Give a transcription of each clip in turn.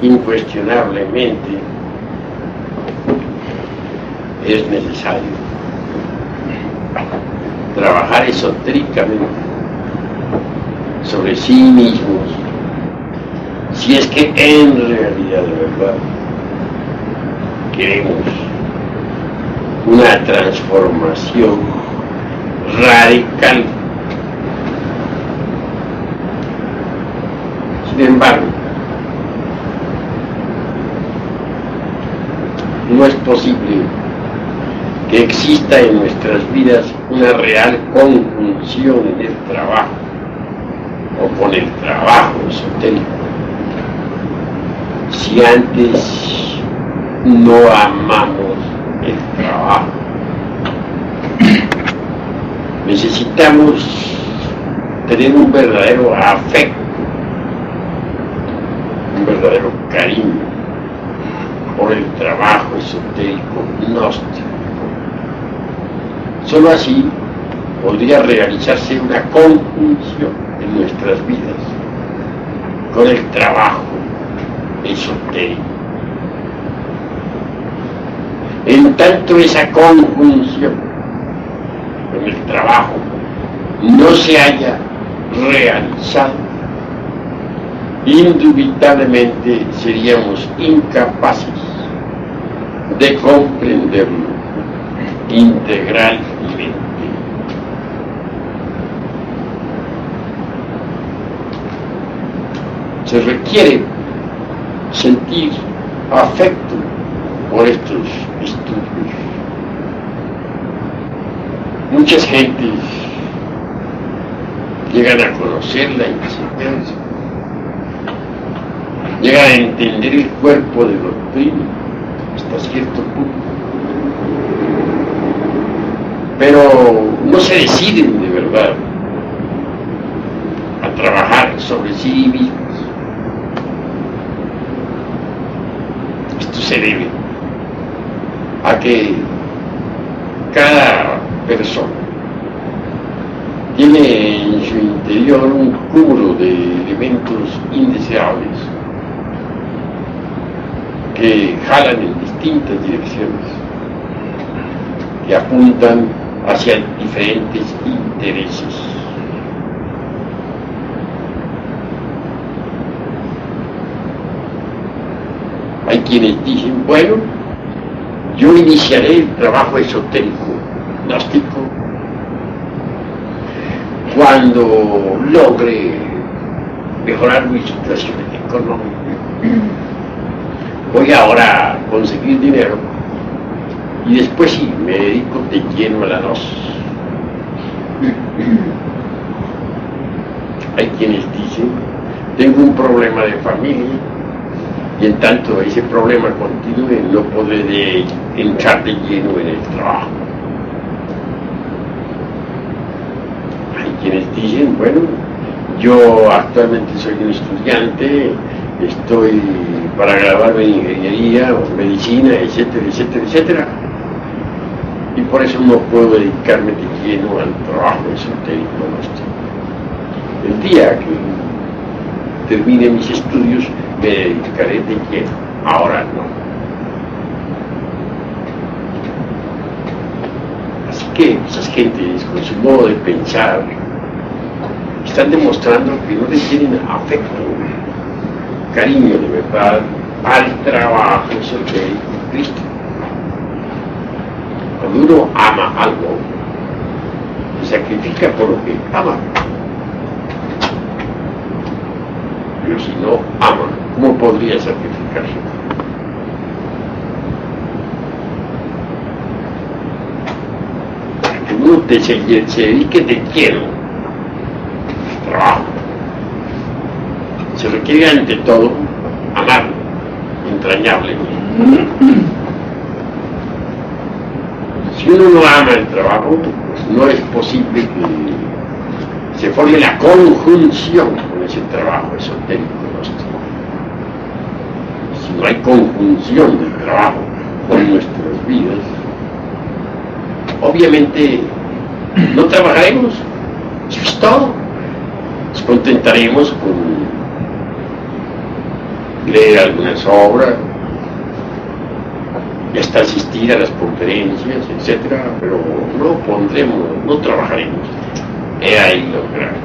incuestionablemente es necesario trabajar esotéricamente sobre sí mismos, si es que en realidad de verdad queremos una transformación radical. Sin embargo, no es posible que exista en nuestras vidas una real conjunción en el trabajo o con el trabajo esotérico si antes no amamos el trabajo. Necesitamos tener un verdadero afecto, un verdadero cariño por el trabajo esotérico gnóstico. Solo así podría realizarse una conjunción en nuestras vidas con el trabajo esotérico. En tanto esa conjunción con el trabajo no se haya realizado, indubitablemente seríamos incapaces de comprenderlo integralmente. Se requiere sentir afecto por estos estudios. Muchas gentes llegan a conocer la enseñanza, llegan a entender el cuerpo de doctrina hasta cierto punto, pero no se deciden de verdad a trabajar sobre sí mismos. Esto se debe a que cada persona tiene en su interior un cúmulo de elementos indeseables que jalan en distintas direcciones, que apuntan hacia diferentes intereses. Hay quienes dicen, bueno, yo iniciaré el trabajo esotérico, gnóstico, cuando logre mejorar mi situación económica. Voy ahora a conseguir dinero y después sí, me dedico de lleno a la gnosis. Hay quienes dicen, tengo un problema de familia y en tanto ese problema continúe no podré entrar de lleno en el trabajo. Hay quienes dicen, bueno, yo actualmente soy un estudiante, estoy para graduarme en ingeniería o medicina, etcétera, etcétera, etcétera, y por eso no puedo dedicarme de lleno al trabajo esotérico gnóstico. El día que termine mis estudios me dedicaré de lleno, ahora no. Así que esas gentes con su modo de pensar están demostrando que no le tienen afecto, cariño de verdad al trabajo esotérico Cristo. Cuando uno ama algo, se sacrifica por lo que ama. Pero si no ama, ¿cómo podría sacrificarse? Para que uno se dedique de lleno al trabajo, se requiere ante todo amarlo entrañablemente. Si uno no ama el trabajo, pues no es posible que se forme la conjunción con ese trabajo esotérico gnóstico. Si no hay conjunción del trabajo con nuestras vidas, obviamente no trabajaremos, eso es todo. Nos contentaremos con leer algunas obras, y hasta asistir a las conferencias, etcétera, pero no pondremos, no trabajaremos. He ahí lo grave.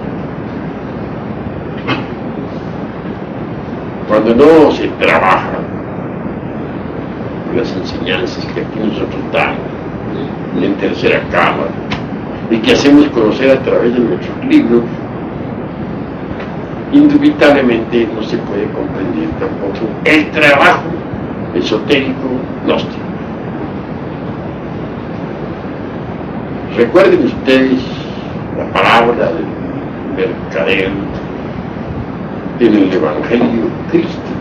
Cuando no se trabaja las enseñanzas que aquí nosotros damos en tercera cámara y que hacemos conocer a través de nuestros libros, indubitablemente no se puede comprender tampoco el trabajo esotérico gnóstico. Recuerden ustedes la parábola del mercader en el Evangelio de Cristo,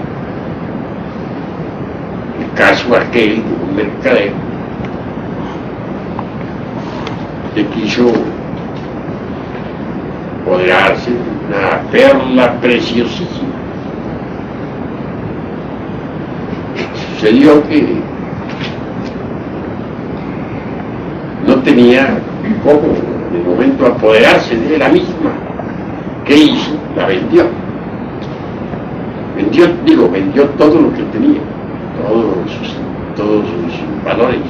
el caso aquel de un mercader que quiso apoderarse de una perla preciosísima. Sucedió que no tenía cómo de momento apoderarse de la misma. ¿Qué hizo? La vendió. Vendió todo lo que tenía, todos sus valores,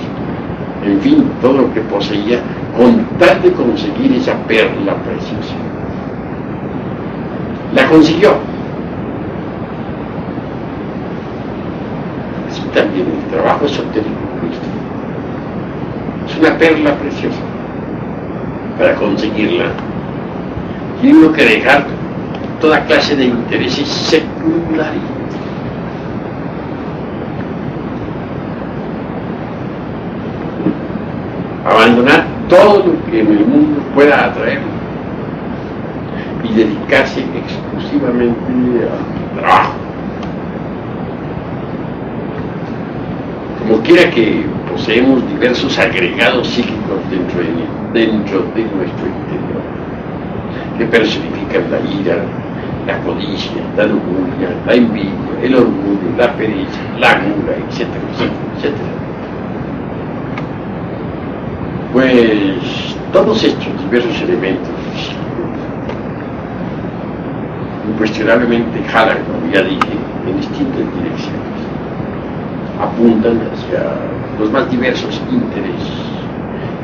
en fin, todo lo que poseía, con tal de conseguir esa perla preciosa. La consiguió. Así también el trabajo esotérico es una perla preciosa. Para conseguirla tiene uno que dejar toda clase de intereses secundarios. Abandonar todo lo que en el mundo pueda atraer y dedicarse exclusivamente al trabajo. Como quiera que poseemos diversos agregados psíquicos dentro de nuestro interior, que personifican la ira, la codicia, la lujuria, la envidia, el orgullo, la pereza, la gula, etcétera, etcétera, etcétera. Pues todos estos diversos elementos incuestionablemente jalan, como ya dije, en distintas direcciones, apuntan hacia los más diversos intereses,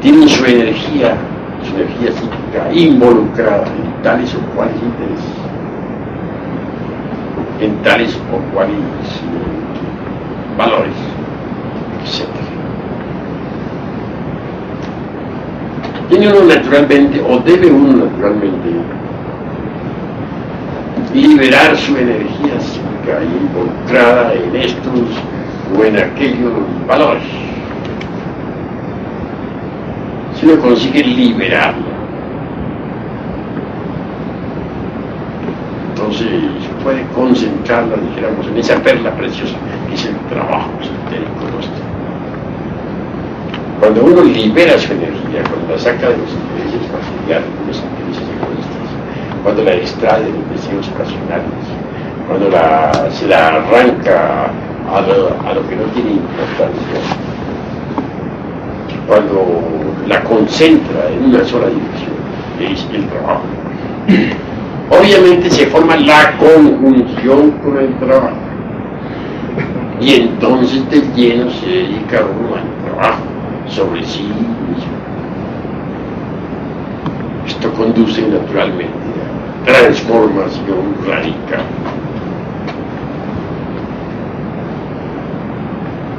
tienen su energía psíquica involucrada en tales o cuales intereses, en tales o cuales valores, etc. Tiene uno naturalmente, o debe uno naturalmente, liberar su energía psíquica involucrada en estos o en aquellos valores. Si uno consigue liberarla, entonces se puede concentrarla, dijéramos, en esa perla preciosa que es el trabajo esotérico nuestro. Cuando uno libera su energía, cuando la saca de los intereses materiales, de los intereses egoístas, cuando la extrae de los deseos pasionales, cuando se la arranca a lo que no tiene importancia, cuando la concentra en una sola dirección, que es el trabajo, obviamente se forma la conjunción con el trabajo, y entonces de lleno se dedica uno al trabajo sobre sí mismo. Esto conduce naturalmente a transformación radical.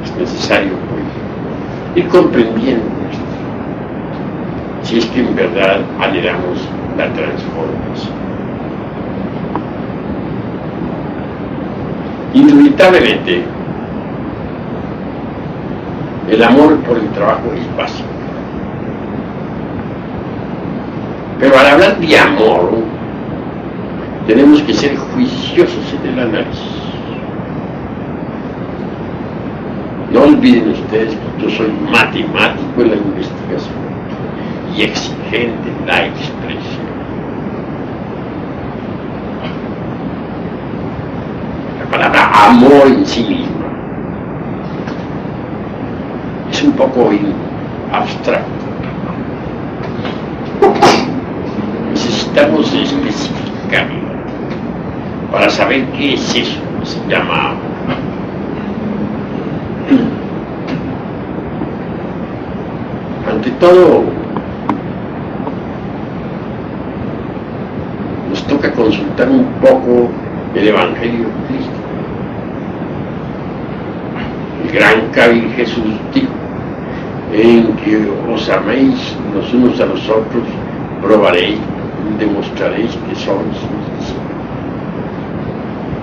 Es necesario, pues, ir comprendiendo esto, si es que en verdad anhelamos la transformación. Indubitablemente, el amor por el trabajo es básico. Pero al hablar de amor, tenemos que ser juiciosos en el análisis. No olviden ustedes que yo soy matemático en la investigación y exigente en la expresión. La palabra amor en sí misma es un poco abstracto. Necesitamos especificarlo para saber qué es eso que se llama amor. ante todo, nos toca consultar un poco el Evangelio de Cristo. El gran Cabil Jesús dijo: en que os améis los unos a los otros, probaréis, demostraréis que sois mis discípulos.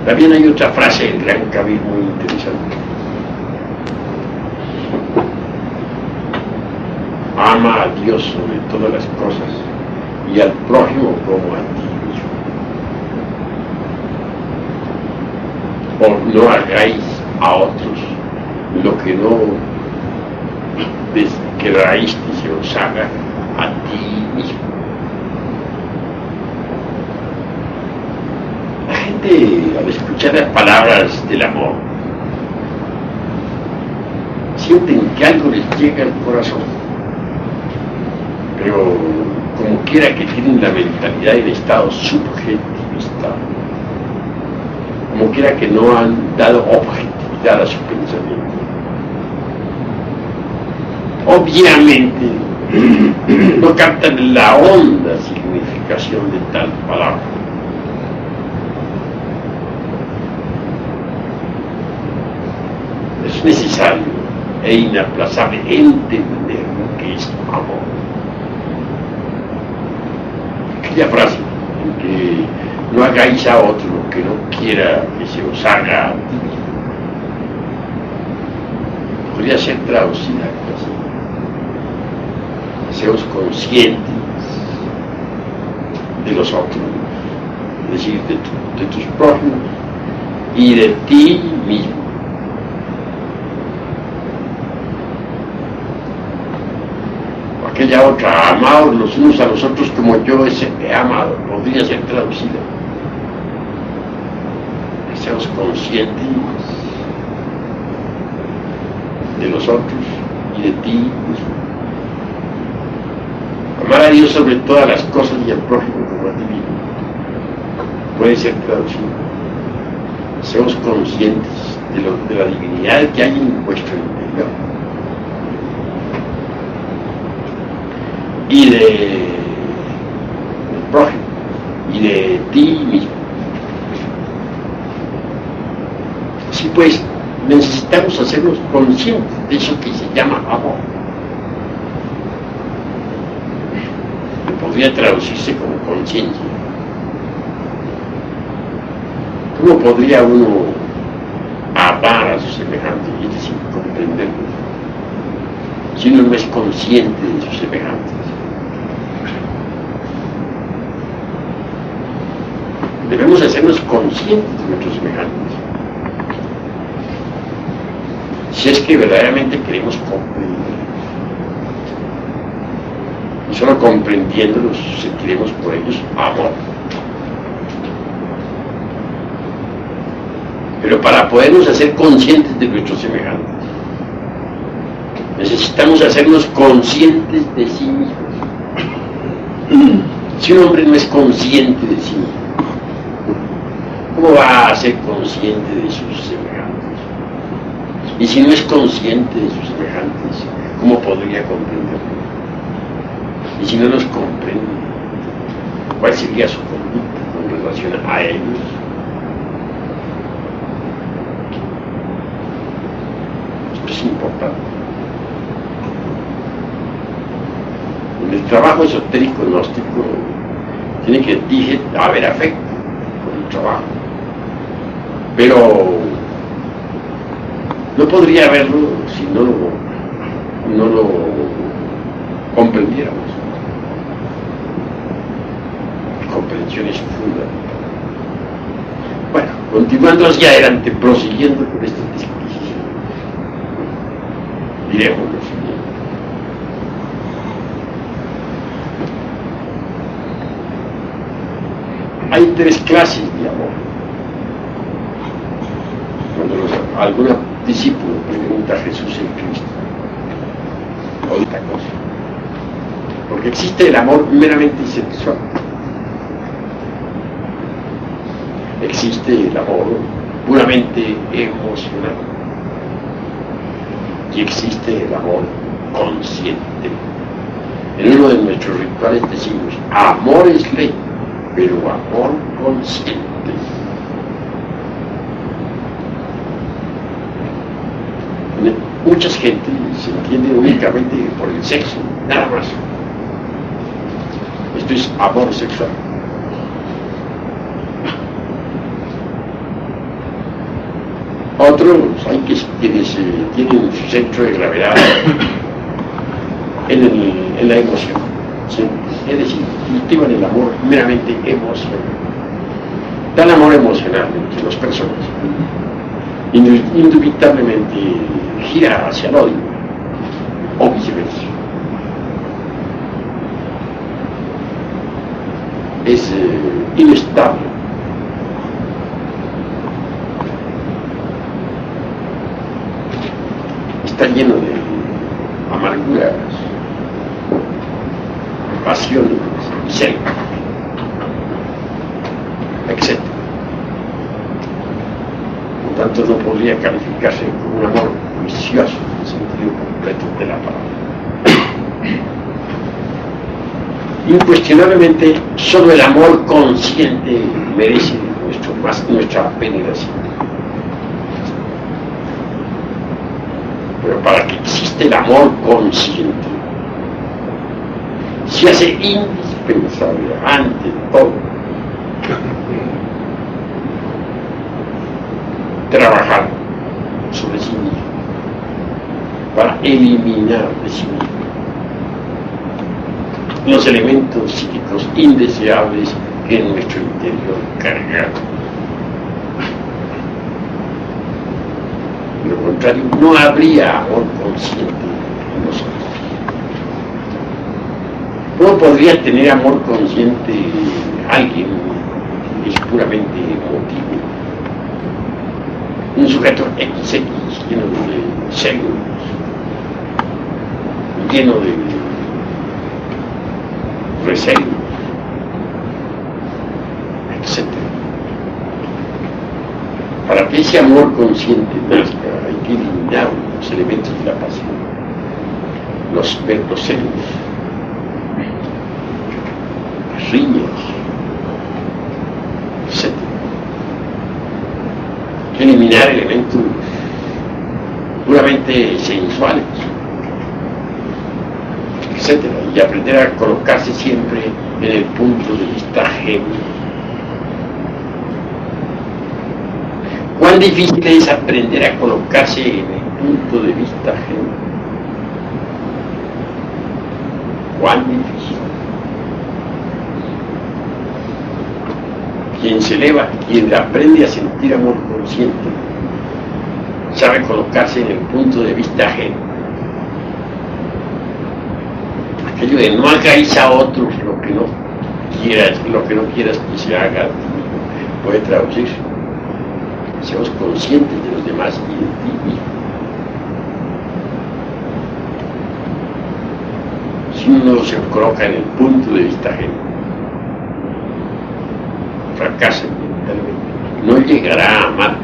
También hay otra frase del gran Cabil muy interesante: ama a Dios sobre todas las cosas y al prójimo como a ti mismo. O no hagáis a otros lo que no queráis que se os haga a ti mismo. La gente, al escuchar las palabras del amor, sienten que algo les llega al corazón, pero como quiera que tienen la mentalidad en estado subjetivista, como quiera que no han dado objetividad a su pensamiento. Obviamente no captan la honda significación de tal palabra. Es necesario e inaplazable entender lo que es amor. Aquella frase en que no hagáis a otro lo que no quiera que se os haga a ti mismo, podría ser traducida así: seos conscientes de los otros, es decir, de tus prójimos y de ti mismo. Aquella otra: amaos los unos a los otros como yo he amado, podría ser traducida: seos conscientes de los otros y de ti mismo. Amar a Dios sobre todas las cosas y al prójimo como a ti mismo puede ser traducido: seos conscientes de la divinidad que hay en vuestro interior y del prójimo y de ti mismo. Así pues, necesitamos hacernos conscientes de eso que se llama amor. Podría traducirse como conciencia. ¿Cómo podría uno amar a sus semejantes, es decir, comprenderlos, si uno no es consciente de sus semejantes? Debemos hacernos conscientes de nuestros semejantes, si es que verdaderamente queremos comprender. Y solo comprendiéndolos sentiremos por ellos amor. Pero para podernos hacer conscientes de nuestros semejantes, necesitamos hacernos conscientes de sí mismos. Si un hombre no es consciente de sí mismo, ¿cómo va a ser consciente de sus semejantes? Y si no es consciente de sus semejantes, ¿cómo podría comprenderlos? Y si no los comprende, ¿cuál sería su conducta con relación a ellos? Esto es importante. En el trabajo esotérico gnóstico tiene que haber afecto por el trabajo, pero no podría haberlo si no lo comprendiéramos. Comprensión es fundamental. Bueno, continuando hacia adelante, prosiguiendo con esta disquisición, diremos lo siguiente: hay tres clases de amor. Cuando algún discípulo pregunta a Jesús en Cristo, o esta cosa, porque existe el amor meramente sexual, existe el amor puramente emocional y existe el amor consciente En uno de nuestros rituales decimos, amor es ley, pero amor consciente. Mucha gente se entiende únicamente por el sexo, nada más. Esto es amor sexual. Otros hay quienes tienen su centro de gravedad en la emoción, ¿sí? Es decir, cultivan el amor meramente emocional. Tal amor emocional entre las personas indubitablemente gira hacia el odio o viceversa. Es inestable. Está lleno de amarguras, pasiones, celos, etc. Por tanto, no podría calificarse como un amor vicioso en el sentido completo de la palabra. Incuestionablemente, solo el amor consciente merece nuestra veneración. Pero para que exista el amor consciente, se hace indispensable, ante todo, trabajar sobre sí mismo, para eliminar de sí mismo los elementos psíquicos indeseables que en nuestro interior cargan. De lo contrario, no habría amor consciente en nosotros. ¿Cómo podría tener amor consciente alguien que es puramente emotivo? Un sujeto XX lleno de celos, lleno de recelos, etc. Para que ese amor consciente nazca, hay que eliminar los elementos de la pasión, los celos, las riñas, etc. Hay que eliminar elementos puramente sensuales, etc. Y aprender a colocarse siempre en el punto de vista ajeno. ¿Cuán difícil es aprender a colocarse en el punto de vista ajeno? ¿Cuán difícil? Quien se eleva, quien aprende a sentir amor consciente, sabe colocarse en el punto de vista ajeno. Aquello de no hagáis a otros lo que no quieras que se haga a ti, puede traducirse: seamos conscientes de los demás y de ti mismo. Si uno se coloca en el punto de vista ajeno, fracasa mentalmente, no llegará a amar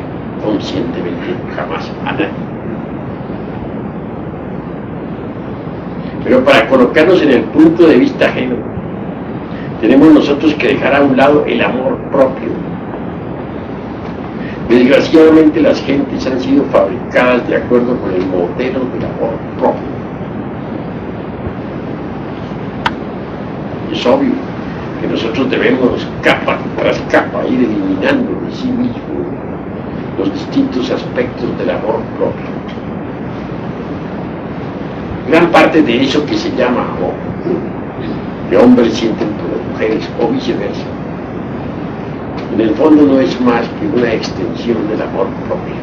conscientemente jamás a nadie. Pero para colocarnos en el punto de vista ajeno, tenemos nosotros que dejar a un lado el amor propio. Desgraciadamente las gentes han sido fabricadas de acuerdo con el modelo del amor propio. Es obvio que nosotros debemos capa tras capa ir eliminando de sí mismo los distintos aspectos del amor propio. Gran parte de eso que se llama amor, que hombres sienten por las mujeres o viceversa, en el fondo no es más que una extensión del amor propio.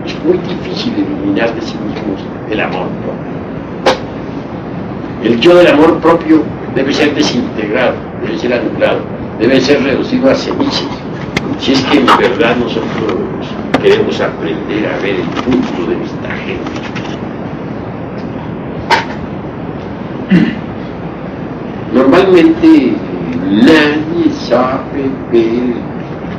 Es muy difícil eliminar de sí mismos el amor propio. El yo del amor propio debe ser desintegrado, debe ser anulado, debe ser reducido a cenizas, si es que en verdad nosotros queremos aprender a ver el punto de vista ajeno. Normalmente nadie sabe ver el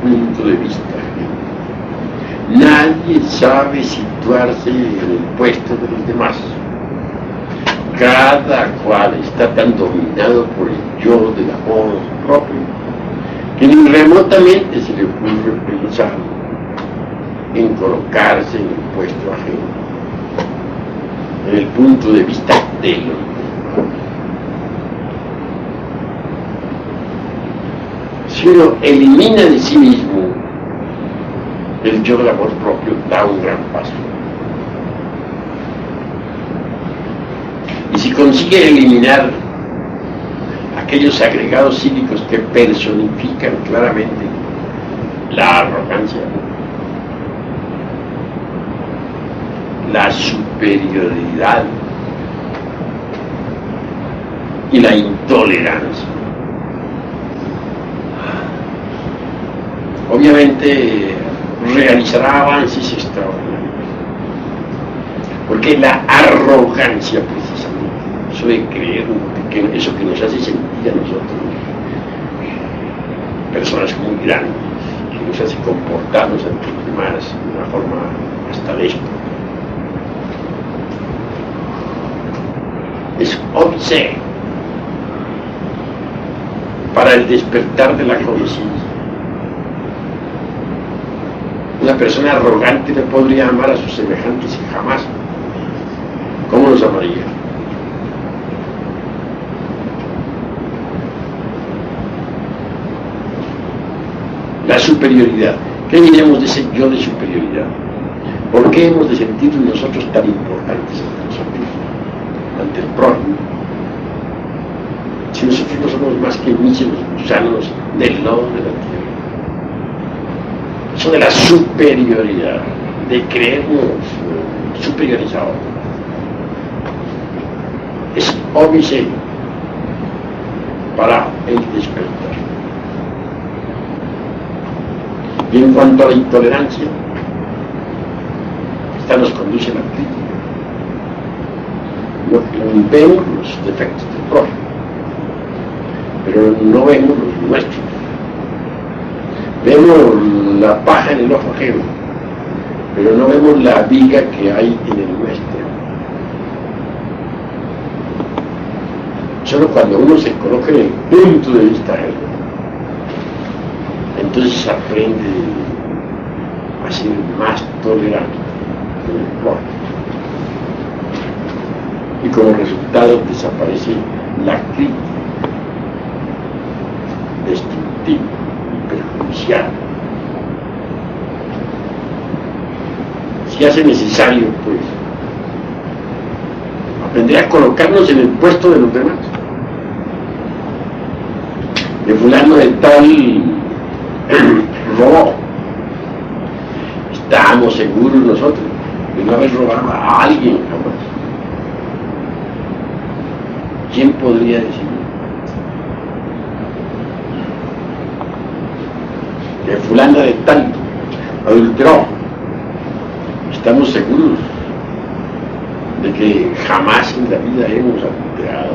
punto de vista ajeno. Nadie sabe situarse en el puesto de los demás. cada cual está tan dominado por el yo del amor propio que ni remotamente se le ocurre pensar en colocarse en el puesto ajeno, en el punto de vista de los demás. Si uno elimina de sí mismo el yo del amor propio, da un gran paso. Y si consigue eliminar aquellos agregados cívicos que personifican claramente la arrogancia, la superioridad y la intolerancia, obviamente realizará avances extraordinarios, porque la arrogancia precisamente, eso de creer que eso que nos hace sentir a nosotros personas muy grandes, que nos hace comportarnos ante los demás de una forma hasta déspota, es obsceno para el despertar de la conciencia. Una persona arrogante no podría amar a sus semejantes jamás. ¿Cómo los amaría? La superioridad. ¿Qué diremos de ese yo de superioridad? ¿Por qué hemos de sentirnos nosotros tan importantes ante nosotros, ante el prójimo? Si nosotros no somos más que míseros gusanos del lodo de la tierra. Eso de la superioridad, de creernos superiorizados, es obvio para el despertar. Y en cuanto a la intolerancia, esta nos conduce a la crítica. Vemos los defectos del prójimo, pero no vemos los nuestros. Vemos la paja en el ojo ajeno, pero no vemos la viga que hay en el nuestro. Solo cuando uno se coloca en el punto de vista ajeno, entonces aprende a ser más tolerante con el prójimo. Y como resultado desaparece la crítica destructiva y perjudicial. Si hace necesario, pues, aprender a colocarnos en el puesto de los demás. De fulano de tal robó. Estamos seguros nosotros de no haber robado a alguien jamás. ¿Quién podría decir que fulana de tal adulteró? Estamos seguros de que jamás en la vida hemos adulterado.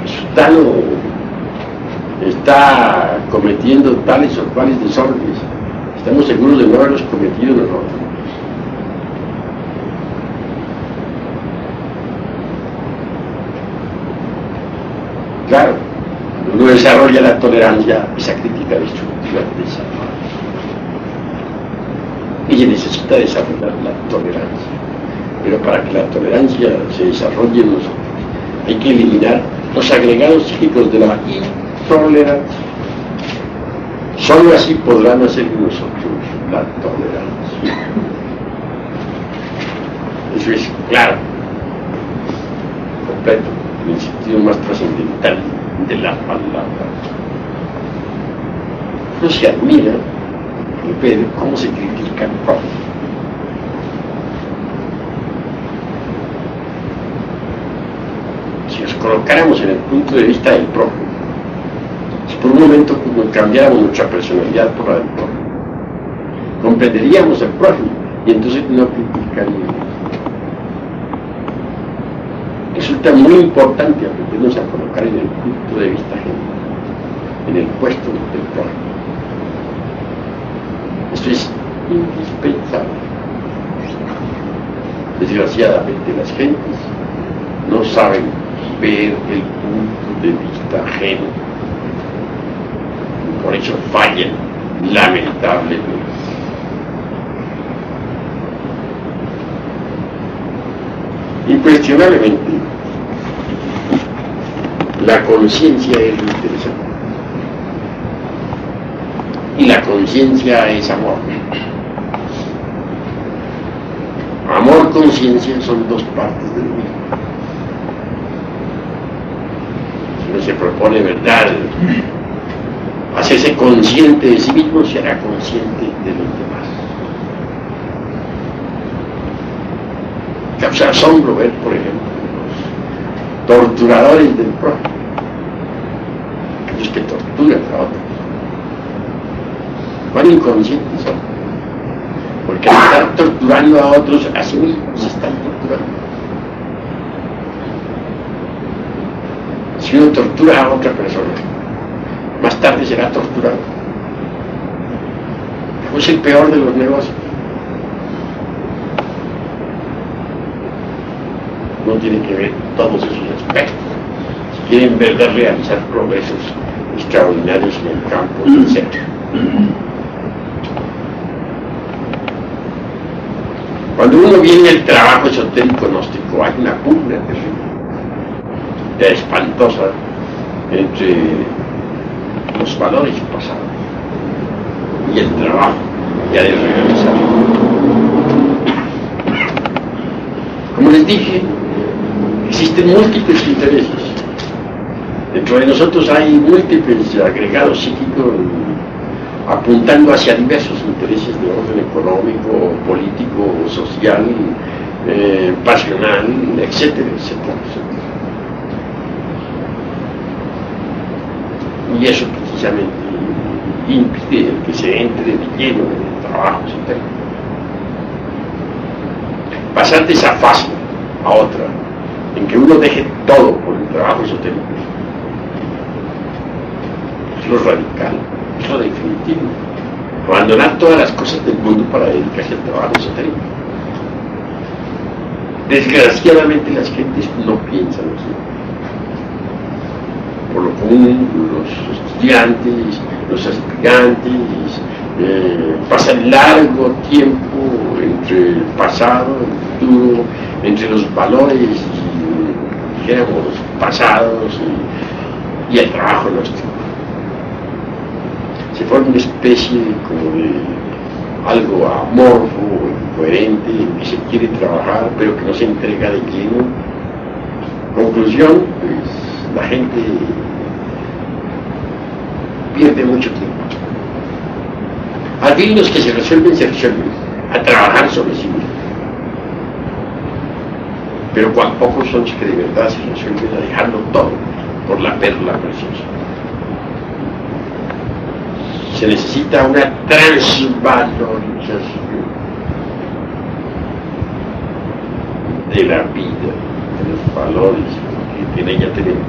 Que Sutano está cometiendo tales o cuales desórdenes. Estamos seguros de no haberlos cometido nosotros. Claro, cuando uno desarrolla la tolerancia, esa crítica destructiva desaparece. Ella necesita desarrollar la tolerancia, pero para que la tolerancia se desarrolle en nosotros, hay que eliminar los agregados psíquicos de la intolerancia. Solo así podrán hacer en nosotros la tolerancia. Eso es claro, completo, en el sentido más trascendental de la palabra. No se admira y ve cómo se critica el prójimo. Si nos colocáramos en el punto de vista del prójimo, si por un momento cambiáramos nuestra personalidad por la del prójimo, comprenderíamos al prójimo y entonces no criticaríamos. Resulta muy importante aprendernos a colocar en el punto de vista ajeno, en el puesto del prójimo. Esto es indispensable. Desgraciadamente las gentes no saben ver el punto de vista ajeno. Por eso fallan, lamentablemente. Incuestionablemente, la conciencia es lo interesante. Y la conciencia es amor. Amor, conciencia son dos partes del mismo. Si uno se propone verdad, hacerse consciente de sí mismo, será consciente de los demás. Causa asombro ver, por ejemplo, los torturadores del prójimo, aquellos que torturan a otros. ¿Cuán inconscientes son? Porque al estar torturando a otros, a sí mismos se están torturando. Si uno tortura a otra persona, más tarde será torturado. Es el peor de los negocios. No tiene que ver todos esos aspectos. Si quieren en verdad realizar progresos extraordinarios en el campo del ser. Cuando uno viene al trabajo esotérico gnóstico, hay una pugna terrible, espantosa, entre los valores pasados y el trabajo que ha de realizar. Como les dije, existen múltiples intereses. Dentro de nosotros hay múltiples agregados psíquicos apuntando hacia diversos intereses de orden económico, político, social, pasional, etcétera, etcétera, etcétera. Y eso precisamente impide que se entre de lleno en el trabajo esotérico. Pasar de esa fase a otra, en que uno deje todo por el trabajo esotérico, es lo radical, es lo definitivo. Abandonar todas las cosas del mundo para dedicarse al trabajo esotérico. Desgraciadamente las gentes no piensan así. Por lo común, los estudiantes, los aspirantes, pasan largo tiempo entre el pasado, el futuro, entre los valores, dijéramos, pasados y el trabajo nuestro. Se forma una especie como de algo amorfo, incoherente, que se quiere trabajar, pero que no se entrega de lleno. Conclusión, pues la gente pierde mucho tiempo. Al fin los que se resuelven a trabajar sobre sí mismos. Pero cuán pocos son los que de verdad se resuelven a dejarlo todo por la perla preciosa. Se necesita una transvalorización de la vida, de los valores que en ella tenemos.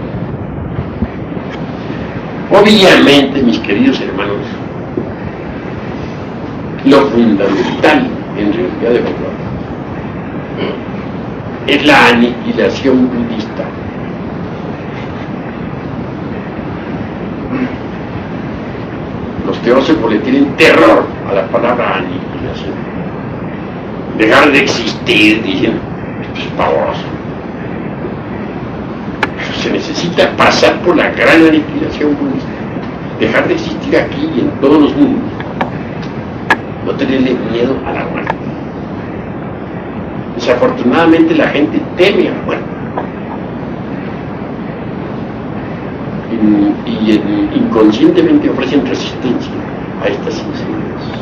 Obviamente, mis queridos hermanos, lo fundamental en realidad de verdad es la aniquilación budista. Los teósofos le tienen terror a la palabra aniquilación. Dejar de existir, dicen, esto es pavoroso. Se necesita pasar por la gran aniquilación budista. Dejar de existir aquí y en todos los mundos. No tenerle miedo a la muerte. Desafortunadamente la gente teme a la muerte. Y inconscientemente ofrecen resistencia a estas enseñanzas.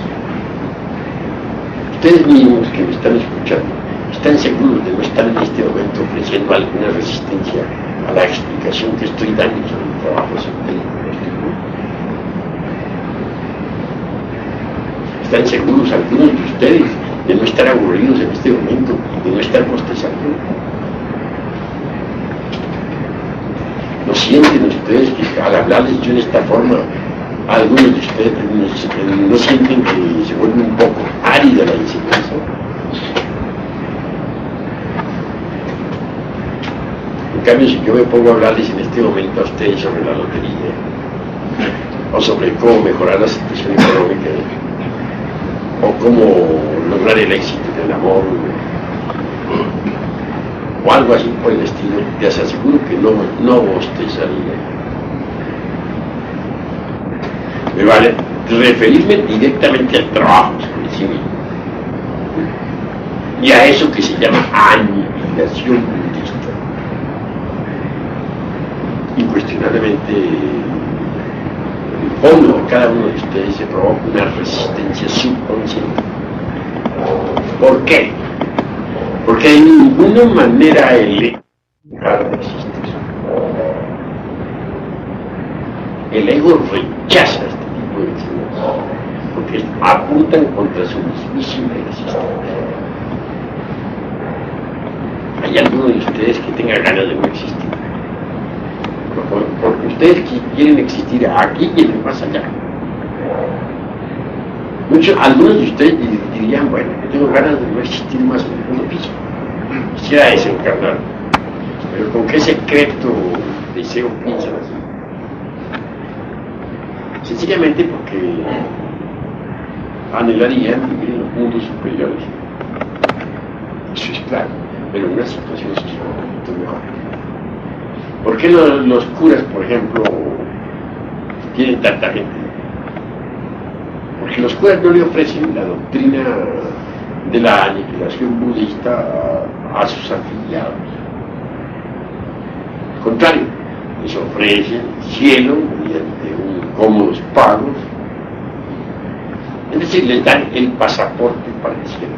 Ustedes mismos que me están escuchando, ¿están seguros de no estar en este momento ofreciendo alguna resistencia a la explicación que estoy dando sobre el trabajo esotérico? ¿Están seguros algunos de ustedes de no estar aburridos en este momento, de no estar bostezando? ¿No sienten ustedes que al hablarles yo en esta forma, algunos de ustedes no sienten que se vuelve un poco árida la enseñanza? cambio, si yo me pongo a hablarles en este momento a ustedes sobre la lotería, o sobre cómo mejorar la situación económica, o cómo lograr el éxito del amor, o algo así por el estilo, te aseguro que no bostezaría. Me vale referirme directamente al trabajo sobre sí mismo, y a eso que se llama aniquilación budista. Incuestionablemente, el fondo de cada uno de ustedes se provoca una resistencia subconsciente. ¿Por qué? Porque de ninguna manera el ego dejar de existir. El ego rechaza este tipo de enseñanzas, porque apuntan contra su mismísima existencia. ¿Hay alguno de ustedes que tenga ganas de no existir? Porque ustedes quieren existir aquí y en el más allá. Algunos de ustedes dirían, bueno, yo tengo ganas de no existir más en el segundo piso. Quisiera desencarnar. Pero ¿con qué secreto deseo piensan así? Sencillamente porque anhelarían vivir en los mundos superiores. Eso es claro, pero en una situación socialmente mejor. ¿Por qué los curas, por ejemplo, tienen tanta gente? Porque los curas no le ofrecen la doctrina de la aniquilación budista a sus afiliados. Al contrario, les ofrecen el cielo mediante cómodos pagos, es decir, les dan el pasaporte para el cielo.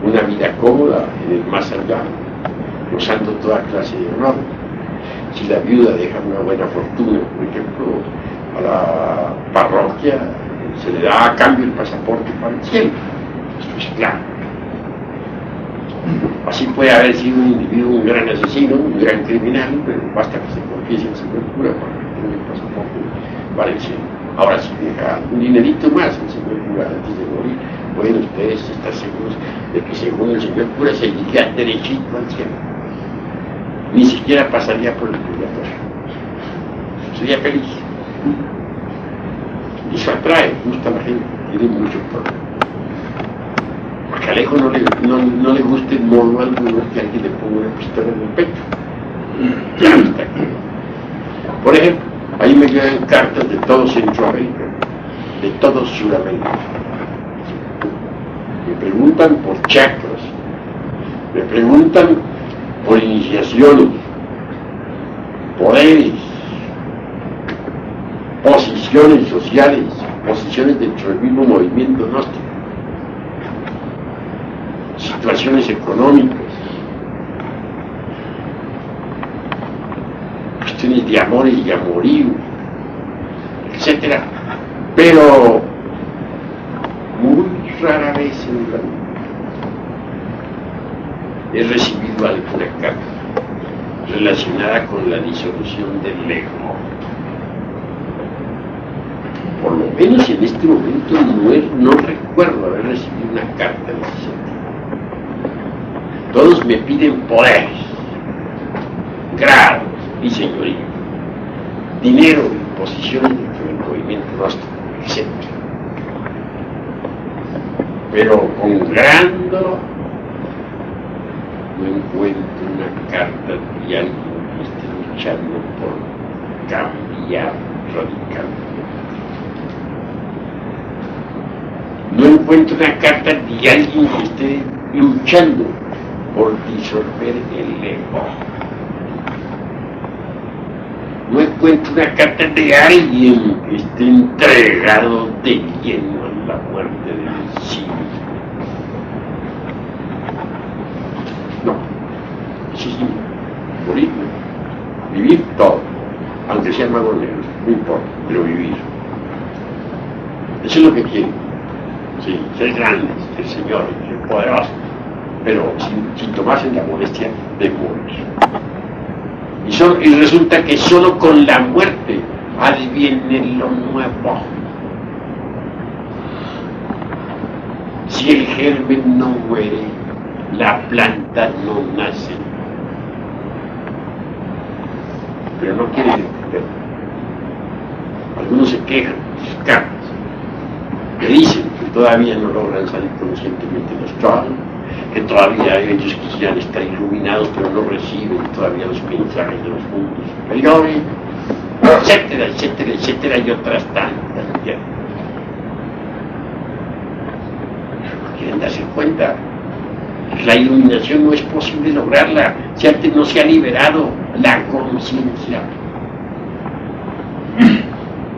Una vida cómoda en el más allá, gozando toda clase de honor. Si la viuda deja una buena fortuna, por ejemplo, a la parroquia, se le da a cambio el pasaporte para el cielo. Esto es claro. Así puede haber sido un individuo un gran asesino, un gran criminal, pero basta que se confiese al señor cura para que tenga el pasaporte para el cielo. Ahora, si deja un dinerito más el señor cura antes de morir, pueden ustedes estar seguros de que según el señor cura se iría derechito al cielo. Ni siquiera pasaría por el purgatorio. Sería feliz. Y eso atrae, gusta a la gente, tiene mucho problema. Porque a Alejo no le gusta en modo alguno que alguien le ponga una pistola en el pecho. Ya está aquí. Por ejemplo, ahí me llegan cartas de todo Centroamérica, de todo Sudamérica. Me preguntan por chakras, me preguntan por iniciaciones, poderes, posiciones sociales, posiciones dentro del mismo movimiento gnóstico, situaciones económicas, cuestiones de amores y amorío, etc. Pero muy rara vez en la vida he recibido alguna carta relacionada con la disolución del ego. Por lo menos en este momento no recuerdo haber recibido una carta en ese sentido. Todos me piden poderes, grados y señorío, dinero y posiciones dentro del movimiento gnóstico, etc. Pero con gran dolor no encuentro una carta de alguien que esté luchando por cambiar radicalmente. No encuentro una carta de alguien que esté luchando por disolver el ego. No encuentro una carta de alguien que esté entregado de lleno a la muerte del sí. No, sí, morir, vivir todo, aunque sea mago negro, no importa, pero vivir. Eso es lo que quiero. Sí, ser grandes, ser señores, ser poderosos, pero sin tomarse la molestia de morir. Y resulta que solo con la muerte adviene lo nuevo. Si el germen no muere, la planta no nace. pero no quieren entenderlo. Algunos se quejan de sus cartas, que dicen que todavía no logran salir conscientemente de los traumas, que todavía ellos quisieran estar iluminados, pero no reciben todavía los mensajes de los mundos superiores, etcétera, etcétera, etcétera, y otras tantas. No quieren darse cuenta que la iluminación no es posible lograrla si antes no se ha liberado la conciencia.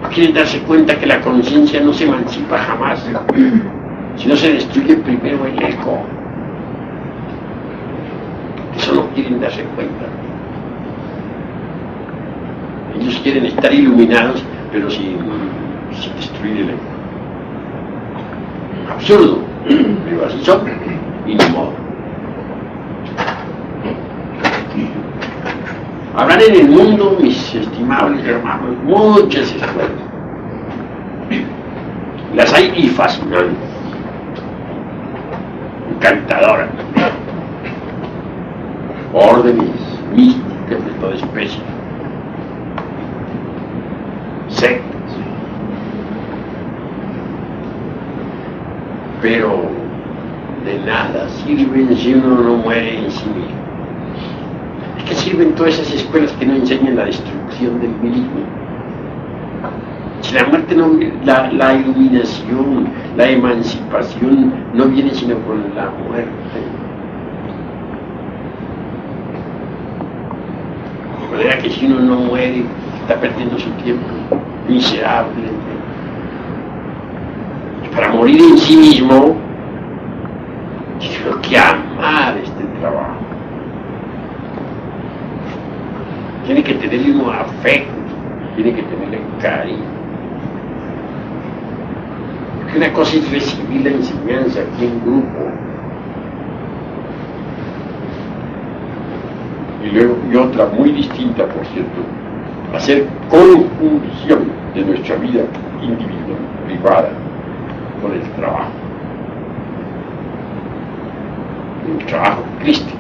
No quieren darse cuenta que la conciencia no se emancipa jamás, si no se destruye primero el ego. Eso no quieren darse cuenta. Ellos quieren estar iluminados, pero sin destruir el ego. Absurdo, pero así son, y ni modo. Habrán en el mundo, mis estimables hermanos, muchas escuelas. Las hay y fascinantes, encantadoras, órdenes místicas de toda especie, sectas, pero de nada sirven si uno no muere en sí mismo. ¿De qué sirven todas esas escuelas que no enseñan la destrucción del mí mismo? Si la muerte no, la iluminación, la emancipación no viene sino con la muerte. De manera que si uno no muere, está perdiendo su tiempo, miserable. Y para morir en sí mismo, tiene que amar este trabajo. Tiene que tenerle un afecto, tiene que tenerle cariño. Porque una cosa es recibir la enseñanza aquí en grupo, y otra muy distinta, por cierto, hacer conjunción de nuestra vida individual, privada, con el trabajo. El trabajo crístico.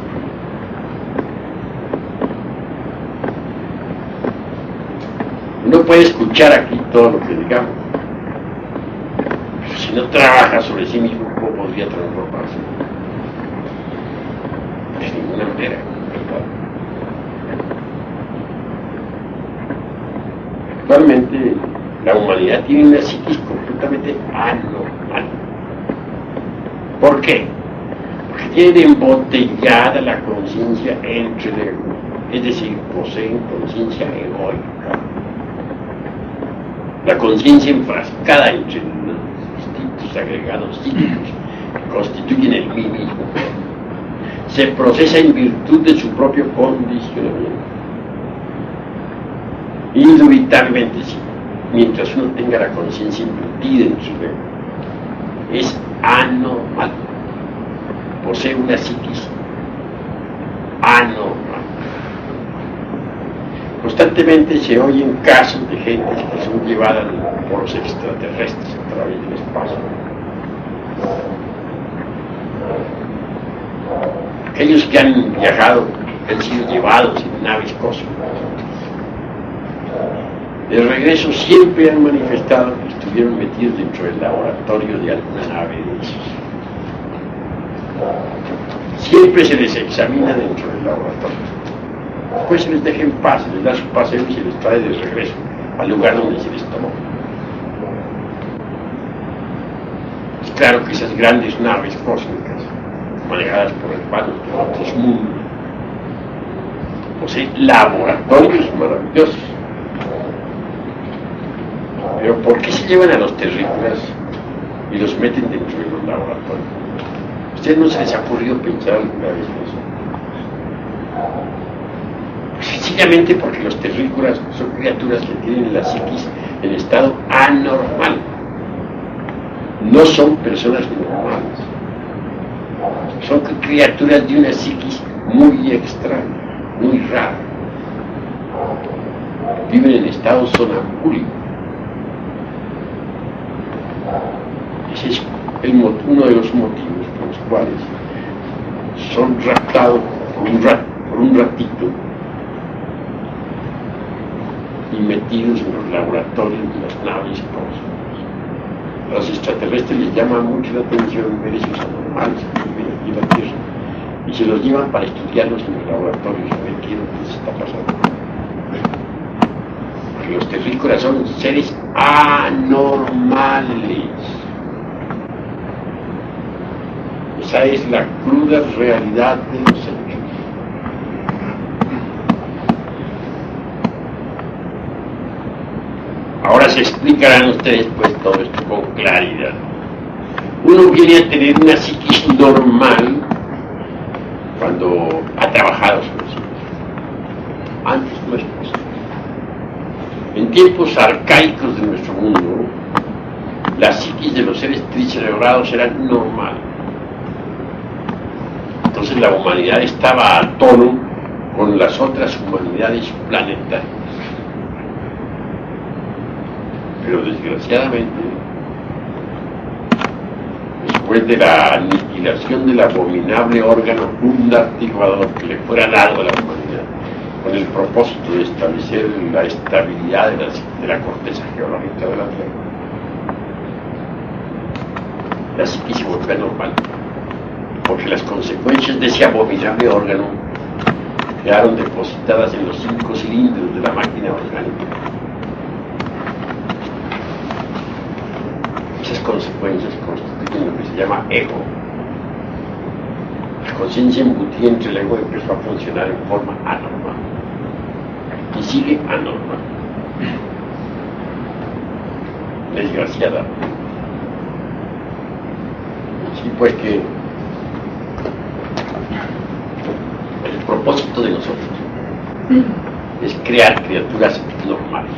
Uno puede escuchar aquí todo lo que digamos, pero si no trabaja sobre sí mismo, ¿cómo podría transformarse? De ninguna manera, ¿verdad? Actualmente la humanidad tiene una psiquis completamente anormal. ¿Por qué? Porque tienen embotellada la conciencia entre el ego, es decir, poseen conciencia egoica. La conciencia enfrascada entre los distintos agregados psíquicos que constituyen el mí mismo se procesa en virtud de su propio condicionamiento. Indubitablemente sí, mientras uno tenga la conciencia embutida en su ego, es anormal, posee una psiquis anormal. Constantemente se oyen casos de gente que son llevadas por los extraterrestres a través del espacio. Aquellos que han viajado han sido llevados en naves cósmicas. De regreso siempre han manifestado que estuvieron metidos dentro del laboratorio de alguna nave de esos. Siempre se les examina dentro del laboratorio. Después se les deja en paz, se les da su paseo y se les trae de regreso al lugar donde se les tomó. Es claro que esas grandes naves cósmicas, manejadas por hermanos de otros mundos, poseen laboratorios maravillosos. Pero ¿por qué se llevan a los terrícolas y los meten dentro de los laboratorios? ¿A ustedes no se les ha ocurrido pensar alguna vez en eso? Sencillamente porque los terrícolas son criaturas que tienen la psiquis en estado anormal. No son personas normales. Son criaturas de una psiquis muy extraña, muy rara. Viven en estado sonambúlico. Ese es uno de los motivos por los cuales son raptados por un ratito y metidos en los laboratorios de las naves y todo eso. A los extraterrestres les llama mucho la atención ver esos anormales que viven aquí en la Tierra y se los llevan para estudiarlos en los laboratorios a ver qué es lo que les está pasando. Porque los terrícolas son seres anormales. Esa es la cruda realidad de los hechos. Ahora se explicarán ustedes pues todo esto con claridad. Uno viene a tener una psiquis normal cuando ha trabajado sobre sí. Antes no es posible. En tiempos arcaicos de nuestro mundo, la psiquis de los seres tricerebrados era normal. Entonces la humanidad estaba a tono con las otras humanidades planetarias. Pero desgraciadamente, después de la aniquilación del abominable órgano articulador que le fuera dado a la humanidad, con el propósito de establecer la estabilidad de la corteza geológica de la Tierra, la psiquis se volvió normal, porque las consecuencias de ese abominable órgano quedaron depositadas en los 5 cilindros de la máquina orgánica. Esas consecuencias constituyen lo que se llama ego. La conciencia embutida entre el ego empezó a funcionar en forma anormal y sigue anormal, desgraciada. Sí, pues que el propósito de nosotros es crear criaturas normales,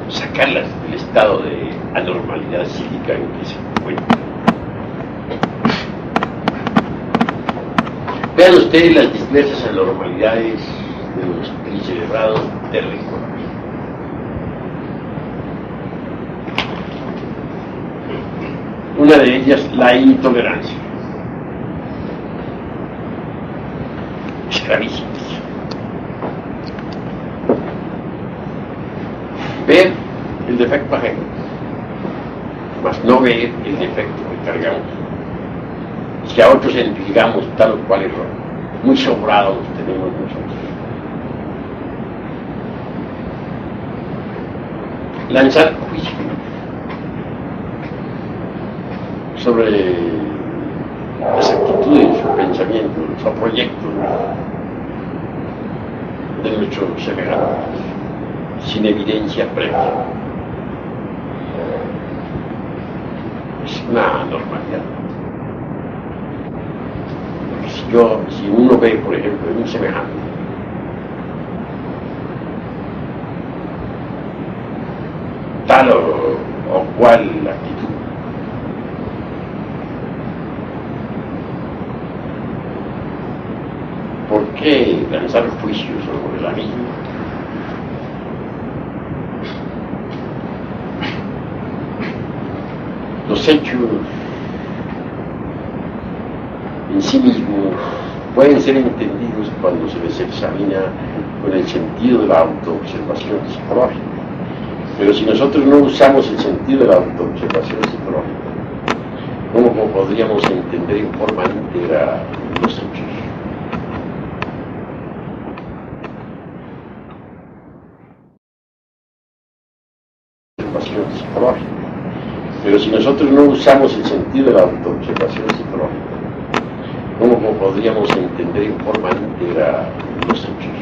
sacarlas del estado de anormalidad psíquica en que se encuentran. Vean ustedes las diversas anormalidades de los tricerebrados terrícolas. Una de ellas, la intolerancia. Es gravísimo. Ver el defecto ajeno, mas no ver el defecto que cargamos. Si a otros entregamos tal o cual error, muy sobrados los tenemos nosotros. Lanzar juicio sobre las actitudes o pensamientos o proyectos de nuestros semejantes sin evidencia previa. Es una normalidad. Porque si uno ve, por ejemplo, en un semejante, tal o cual actitud, ¿por qué lanzar juicios sobre la misma? Los hechos en sí mismos pueden ser entendidos cuando se les examina con el sentido de la autoobservación psicológica. Pero si nosotros no usamos el sentido de la autoobservación psicológica, ¿cómo podríamos entender en forma íntegra los hechos? Observación psicológica. Pero si nosotros no usamos el sentido de la autoobservación psicológica, ¿cómo podríamos entender en forma íntegra los hechos?